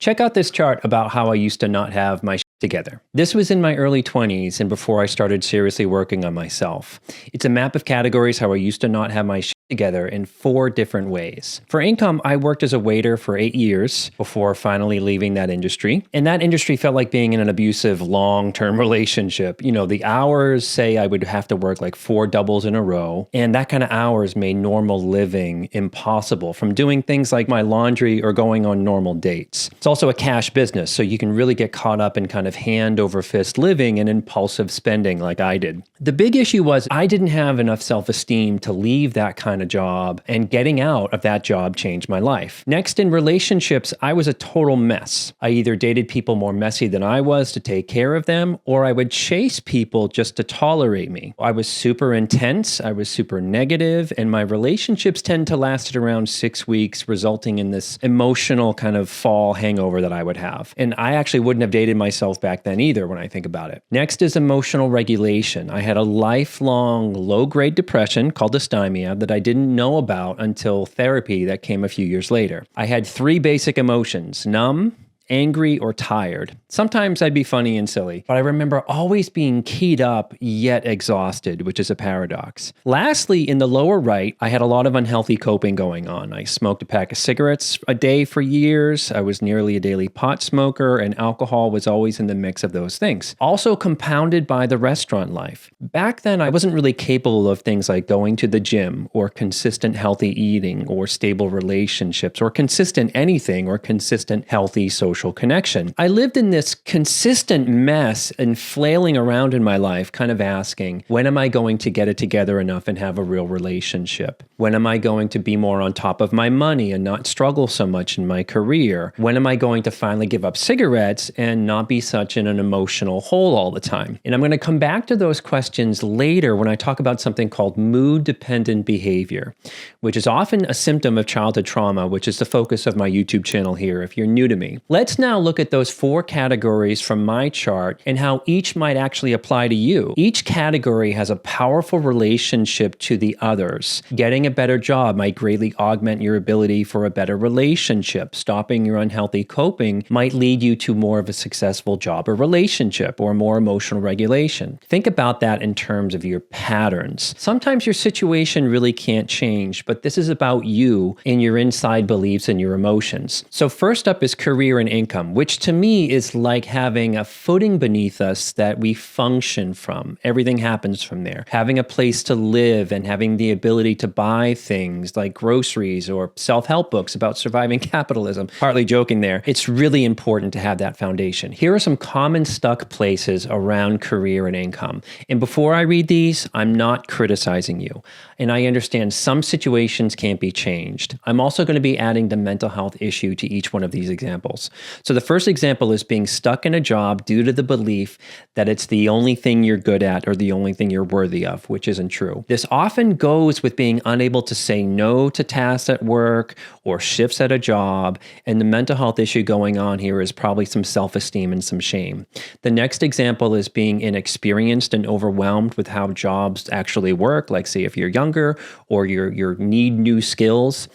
Check out this chart about how I used to not have my shit together. This was in my early 20s and before I started seriously working on myself. It's a map of categories how I used to not have my shit together in 4 different ways. For income, I worked as a waiter for 8 years before finally leaving that industry. And that industry felt like being in an abusive long-term relationship. You know, the hours say I would have to work like 4 doubles in a row. And that kind of hours made normal living impossible, from doing things like my laundry or going on normal dates. It's also a cash business, so you can really get caught up in kind of hand over fist living and impulsive spending like I did. The big issue was I didn't have enough self-esteem to leave that kind of job, and getting out of that job changed my life. Next, in relationships, I was a total mess. I either dated people more messy than I was to take care of them, or I would chase people just to tolerate me. I was super intense, I was super negative, and my relationships tend to last around 6 weeks, resulting in this emotional kind of fall hangover that I would have. And I actually wouldn't have dated myself back then either when I think about it. Next is emotional regulation. I had a lifelong low-grade depression called dysthymia that I didn't know about until therapy that came a few years later. I had 3 basic emotions: numb, angry, or tired. Sometimes I'd be funny and silly, but I remember always being keyed up yet exhausted, which is a paradox. Lastly, in the lower right, I had a lot of unhealthy coping going on. I smoked a pack of cigarettes a day for years. I was nearly a daily pot smoker, and alcohol was always in the mix of those things. Also compounded by the restaurant life. Back then, I wasn't really capable of things like going to the gym, or consistent healthy eating, or stable relationships, or consistent anything, or consistent healthy social connection. I lived in this consistent mess and flailing around in my life, kind of asking, when am I going to get it together enough and have a real relationship? When am I going to be more on top of my money and not struggle so much in my career? When am I going to finally give up cigarettes and not be such in an emotional hole all the time? And I'm going to come back to those questions later when I talk about something called mood-dependent behavior, which is often a symptom of childhood trauma, which is the focus of my YouTube channel here if you're new to me. Let's now look at those 4 categories from my chart and how each might actually apply to you. Each category has a powerful relationship to the others. Getting a better job might greatly augment your ability for a better relationship. Stopping your unhealthy coping might lead you to more of a successful job or relationship, or more emotional regulation. Think about that in terms of your patterns. Sometimes your situation really can't change, but this is about you and your inside beliefs and your emotions. So first up is career and income, which to me is like having a footing beneath us that we function from. Everything happens from there. Having a place to live and having the ability to buy things like groceries or self-help books about surviving capitalism. Partly joking there. It's really important to have that foundation. Here are some common stuck places around career and income. And before I read these, I'm not criticizing you. And I understand some situations can't be changed. I'm also going to be adding the mental health issue to each one of these examples. So the first example is being stuck in a job due to the belief that it's the only thing you're good at or the only thing you're worthy of, which isn't true. This often goes with being unable to say no to tasks at work or shifts at a job, and the mental health issue going on here is probably some self-esteem and some shame. The next example is being inexperienced and overwhelmed with how jobs actually work, like say if you're younger or you need new skills.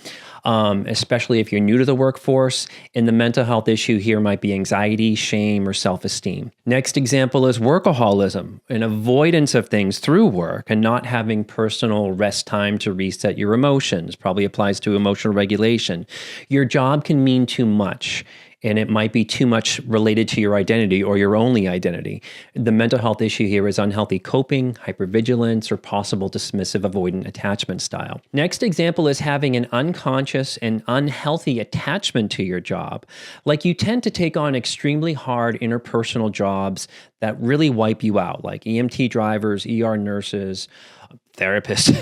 Especially if you're new to the workforce, and the mental health issue here might be anxiety, shame, or self-esteem. Next example is workaholism, an avoidance of things through work and not having personal rest time to reset your emotions. Probably applies to emotional regulation. Your job can mean too much, and it might be too much related to your identity or your only identity. The mental health issue here is unhealthy coping, hypervigilance, or possible dismissive avoidant attachment style. Next example is having an unconscious and unhealthy attachment to your job. Like you tend to take on extremely hard interpersonal jobs that really wipe you out, like EMT drivers, ER nurses, therapist.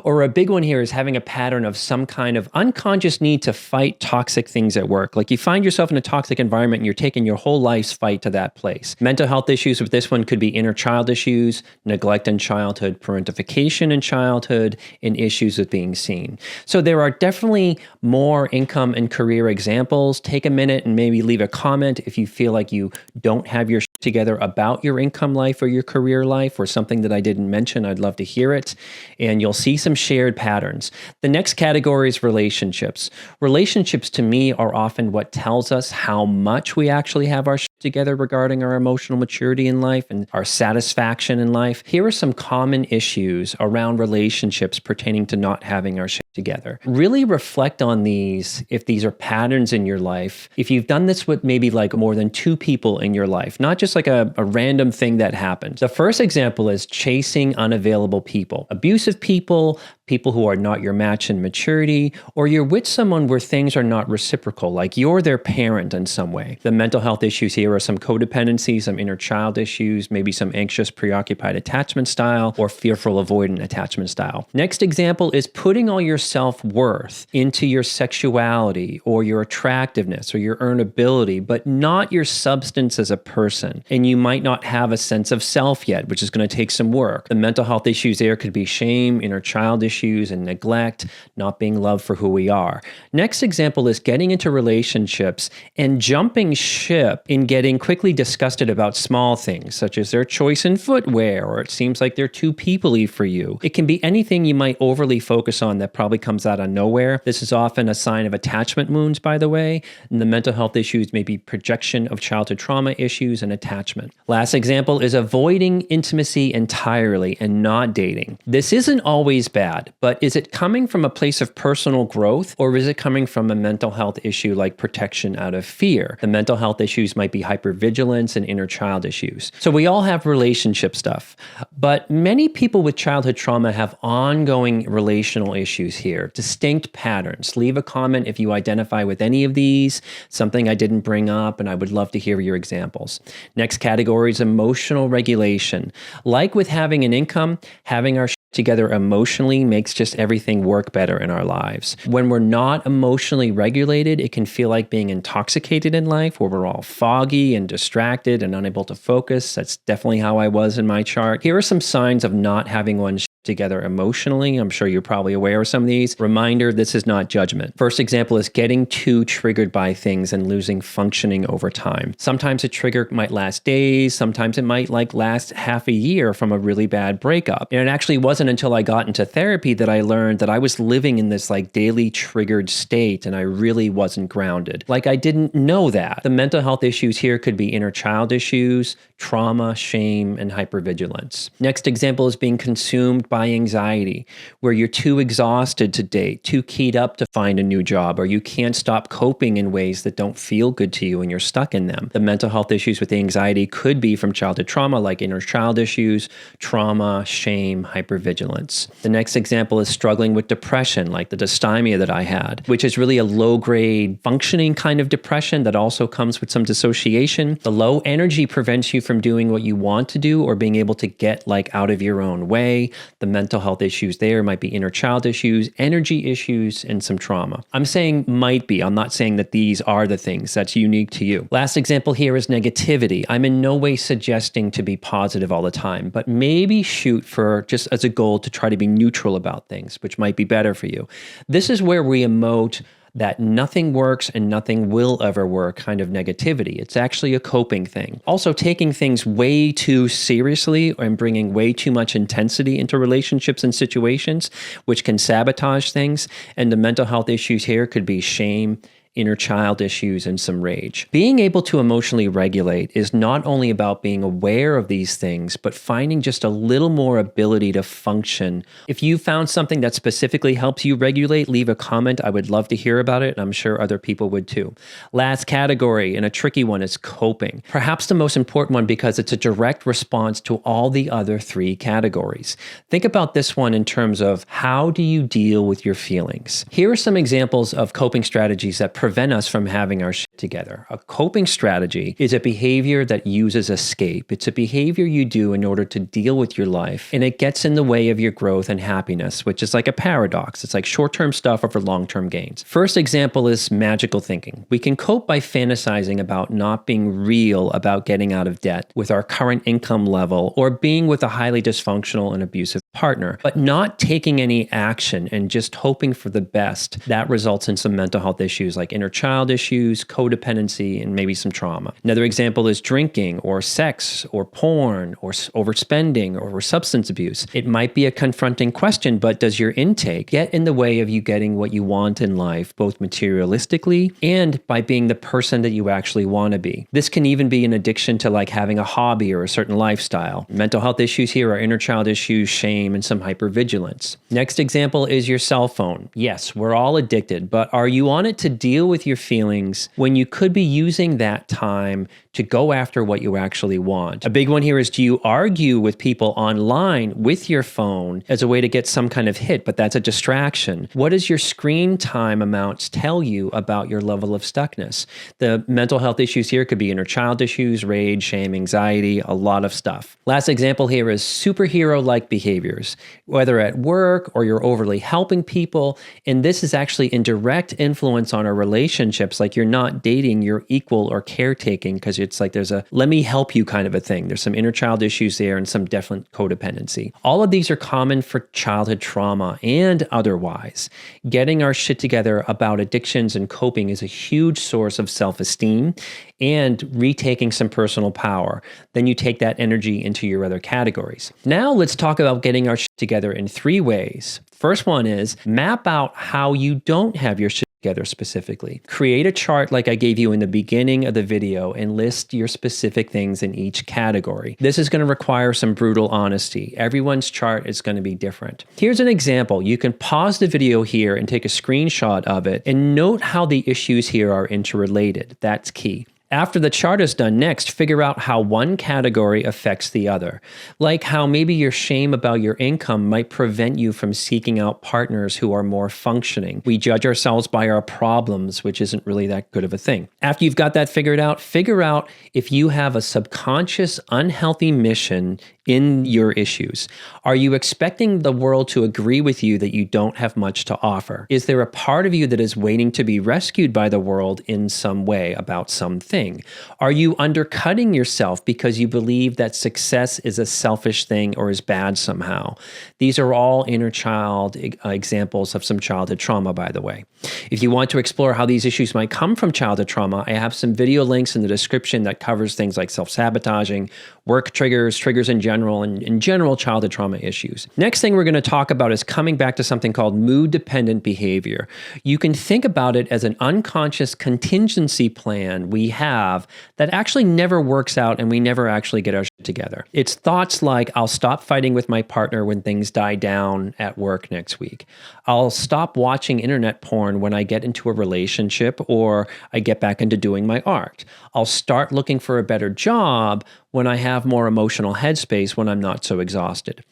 Or a big one here is having a pattern of some kind of unconscious need to fight toxic things at work. Like you find yourself in a toxic environment and you're taking your whole life's fight to that place. Mental health issues with this one could be inner child issues, neglect in childhood, parentification in childhood, and issues with being seen. So there are definitely more income and career examples. Take a minute and maybe leave a comment if you feel like you don't have your shit together about your income life or your career life or something that I didn't mention. I'd love to hear it. it, and you'll see some shared patterns. The next category is relationships. Relationships to me are often what tells us how much we actually have our shit together regarding our emotional maturity in life and our satisfaction in life. Here are some common issues around relationships pertaining to not having our shit together. Really reflect on these if these are patterns in your life. If you've done this with maybe like more than two people in your life, not just like a random thing that happened. The first example is chasing unavailable people, abusive people, people who are not your match in maturity, or you're with someone where things are not reciprocal, like you're their parent in some way. The mental health issues here are some codependency, some inner child issues, maybe some anxious, preoccupied attachment style, or fearful, avoidant attachment style. Next example is putting all your self-worth into your sexuality or your attractiveness or your earnability, but not your substance as a person. And you might not have a sense of self yet, which is going to take some work. The mental health issues there could be shame, inner child issues, and neglect, not being loved for who we are. Next example is getting into relationships and jumping ship in getting quickly disgusted about small things, such as their choice in footwear, or it seems like they're too people-y for you. It can be anything you might overly focus on that probably comes out of nowhere. This is often a sign of attachment wounds, by the way, and the mental health issues may be projection of childhood trauma issues and attachment. Last example is avoiding intimacy entirely and not dating. This isn't always bad, but is it coming from a place of personal growth, or is it coming from a mental health issue like protection out of fear? The mental health issues might be hypervigilance and inner child issues. So we all have relationship stuff, but many people with childhood trauma have ongoing relational issues here, distinct patterns. Leave a comment if you identify with any of these, something I didn't bring up, and I would love to hear your examples. Next category is emotional regulation. Like with having an income, having our together emotionally makes just everything work better in our lives. When we're not emotionally regulated, it can feel like being intoxicated in life, where we're all foggy and distracted and unable to focus. That's definitely how I was in my chart. Here are some signs of not having one's together emotionally. I'm sure you're probably aware of some of these. Reminder, this is not judgment. First example is getting too triggered by things and losing functioning over time. Sometimes a trigger might last days. Sometimes it might last half a year from a really bad breakup. And it actually wasn't until I got into therapy that I learned that I was living in this daily triggered state and I really wasn't grounded. I didn't know that. The mental health issues here could be inner child issues, trauma, shame, and hypervigilance. Next example is being consumed by anxiety, where you're too exhausted to date, too keyed up to find a new job, or you can't stop coping in ways that don't feel good to you and you're stuck in them. The mental health issues with anxiety could be from childhood trauma, like inner child issues, trauma, shame, hypervigilance. The next example is struggling with depression, like the dysthymia that I had, which is really a low-grade functioning kind of depression that also comes with some dissociation. The low energy prevents you from doing what you want to do or being able to get out of your own way. The mental health issues there might be inner child issues, energy issues, and some trauma. I'm saying might be. I'm not saying that these are the things that's unique to you. Last example here is negativity. I'm in no way suggesting to be positive all the time, but maybe shoot for just as a goal to try to be neutral about things, which might be better for you. This is where we emote that nothing works and nothing will ever work kind of negativity. It's actually a coping thing. Also, taking things way too seriously and bringing way too much intensity into relationships and situations, which can sabotage things. And the mental health issues here could be shame, inner child issues, and some rage. Being able to emotionally regulate is not only about being aware of these things, but finding just a little more ability to function. If you found something that specifically helps you regulate, leave a comment. I would love to hear about it, and I'm sure other people would too. Last category, and a tricky one, is coping. Perhaps the most important one because it's a direct response to all the other three categories. Think about this one in terms of how do you deal with your feelings? Here are some examples of coping strategies that prevent us from having our shit together. A coping strategy is a behavior that uses escape. It's a behavior you do in order to deal with your life, and it gets in the way of your growth and happiness, which is like a paradox. It's like short-term stuff over long-term gains. First example is magical thinking. We can cope by fantasizing about not being real about getting out of debt with our current income level or being with a highly dysfunctional and abusive partner, but not taking any action and just hoping for the best. That results in some mental health issues like inner child issues, codependency, codependency and maybe some trauma. Another example is drinking or sex or porn or overspending or substance abuse. It might be a confronting question, but does your intake get in the way of you getting what you want in life, both materialistically and by being the person that you actually want to be? This can even be an addiction to like having a hobby or a certain lifestyle. Mental health issues here are inner child issues, shame, and some hypervigilance. Next example is your cell phone. Yes, we're all addicted, but are you on it to deal with your feelings when you could be using that time to go after what you actually want? A big one here is, do you argue with people online with your phone as a way to get some kind of hit, but that's a distraction? What does your screen time amounts tell you about your level of stuckness? The mental health issues here could be inner child issues, rage, shame, anxiety, a lot of stuff. Last example here is superhero-like behaviors, whether at work or you're overly helping people. And this is actually in direct influence on our relationships. Like you're not dating your equal or caretaking because it's like there's a let me help you kind of a thing. There's some inner child issues there and some definite codependency. All of these are common for childhood trauma and otherwise. Getting our shit together about addictions and coping is a huge source of self-esteem and retaking some personal power. Then you take that energy into your other categories. Now let's talk about getting our shit together in 3 ways. First one is map out how you don't have your shit together specifically. Create a chart like I gave you in the beginning of the video and list your specific things in each category. This is going to require some brutal honesty. Everyone's chart is going to be different. Here's an example. You can pause the video here and take a screenshot of it and note how the issues here are interrelated. That's key. After the chart is done, next, figure out how one category affects the other. Like how maybe your shame about your income might prevent you from seeking out partners who are more functioning. We judge ourselves by our problems, which isn't really that good of a thing. After you've got that figured out, figure out if you have a subconscious, unhealthy mission in your issues. Are you expecting the world to agree with you that you don't have much to offer? Is there a part of you that is waiting to be rescued by the world in some way about something? Are you undercutting yourself because you believe that success is a selfish thing or is bad somehow? These are all inner child examples of some childhood trauma, by the way. If you want to explore how these issues might come from childhood trauma, I have some video links in the description that covers things like self-sabotaging, work triggers in general, and in general childhood trauma issues. Next thing we're going to talk about is coming back to something called mood-dependent behavior. You can think about it as an unconscious contingency plan we have that actually never works out and we never actually get our shit together. It's thoughts like, I'll stop fighting with my partner when things die down at work next week. I'll stop watching internet porn when I get into a relationship or I get back into doing my art. I'll start looking for a better job when I have more emotional headspace when I'm not so exhausted.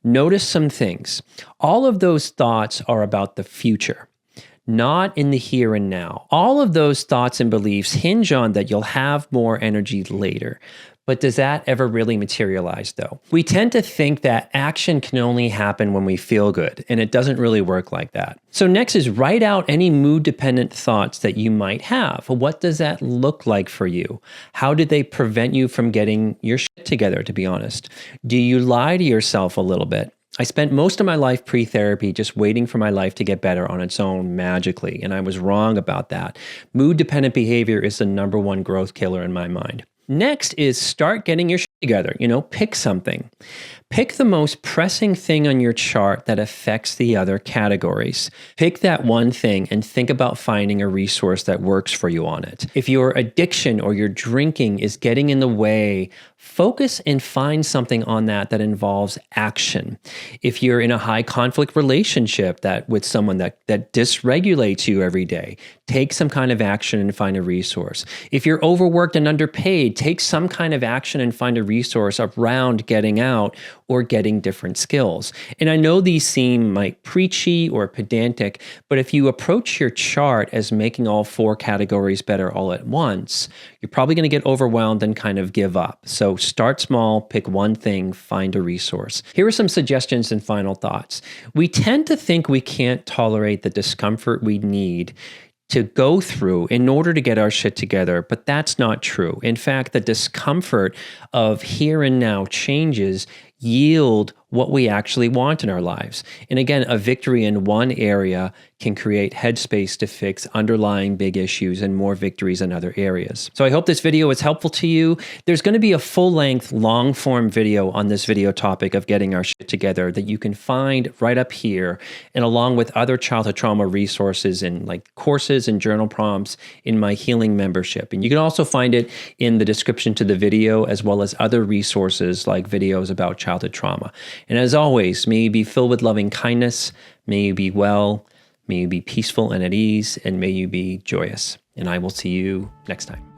Notice some things. All of those thoughts are about the future, not in the here and now. All of those thoughts and beliefs hinge on that you'll have more energy later. But does that ever really materialize though? We tend to think that action can only happen when we feel good, and it doesn't really work like that. So next is write out any mood-dependent thoughts that you might have. What does that look like for you? How did they prevent you from getting your shit together, to be honest? Do you lie to yourself a little bit? I spent most of my life pre-therapy just waiting for my life to get better on its own magically, and I was wrong about that. Mood-dependent behavior is the #1 growth killer in my mind. Next is start getting your shit together. Pick something. Pick the most pressing thing on your chart that affects the other categories. Pick that one thing and think about finding a resource that works for you on it. If your addiction or your drinking is getting in the way, focus and find something on that involves action. If you're in a high conflict relationship with someone that dysregulates you every day, take some kind of action and find a resource. If you're overworked and underpaid, take some kind of action and find a resource around getting out or getting different skills. And I know these seem like preachy or pedantic, but if you approach your chart as making all 4 categories better all at once, you're probably going to get overwhelmed and kind of give up. So start small, pick one thing, find a resource. Here are some suggestions and final thoughts. We tend to think we can't tolerate the discomfort we need to go through in order to get our shit together, but that's not true. In fact, the discomfort of here and now changes yield what we actually want in our lives. And again, a victory in one area can create headspace to fix underlying big issues and more victories in other areas. So I hope this video was helpful to you. There's going to be a full-length, long-form video on this video topic of getting our shit together that you can find right up here, and along with other childhood trauma resources and like courses and journal prompts in my healing membership. And you can also find it in the description to the video, as well as other resources like videos about childhood trauma. And as always, may you be filled with loving kindness, may you be well, may you be peaceful and at ease, and may you be joyous. And I will see you next time.